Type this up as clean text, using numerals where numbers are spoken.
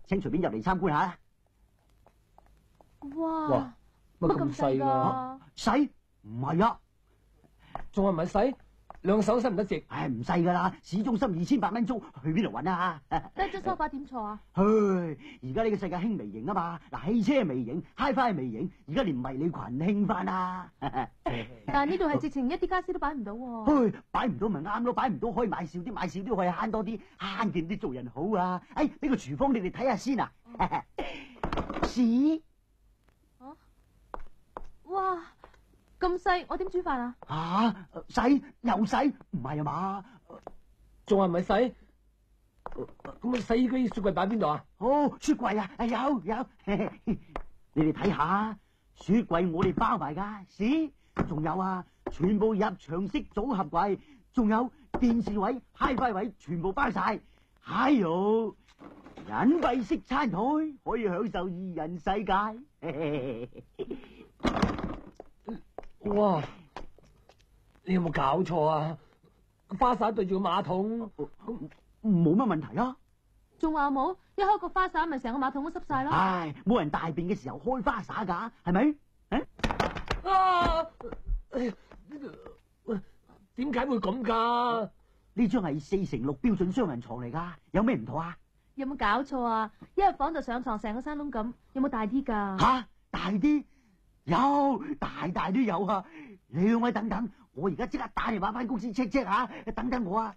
請隨便入嚟參觀下。哇，乜咁細噶？細？唔係啊，仲係唔係細？兩手使唔得值？唉，唔細噶啦，市中心2800蚊租，去邊度搵啊？得張梳化點坐啊？唉，而家呢個世界興微型啊嘛，嗱，汽車微型 ，HiFi 微型，而家連迷你裙興翻啦。但係呢度係直情一啲家私都擺唔到喎。擺唔到咪啱咯，擺唔到可以買少啲，買少啲可以慳多啲，慳掂啲做人好啊！哎，呢個廚房你哋睇下先啊。屎！哇！咁細，我點煮飯啊？細又細，唔係啊嘛？仲係唔係細？咁洗衣機雪櫃擺邊度啊？雪櫃啊，有，你哋睇下，雪櫃我哋包埋噶，屎，仲有啊，全部入牆式組合櫃，仲有電視位、HiFi 位，全部包晒。係喲，隱蔽式餐台可以享受二人世界。哇！你有冇搞錯啊？花灑對住個馬桶，冇乜問題啊。仲話冇？一開個花灑咪成個馬桶都濕晒咯。唉，冇人大便嘅時候開花灑噶，係咪？點解會咁噶？呢張係4x6標準雙人床嚟噶，有咩唔妥啊？有冇搞錯啊？一入房就上床成個山窿咁，有冇大啲噶？大啲？有，大都有啊！兩位等等，我而家即刻打電話翻公司 check 下，等等我啊！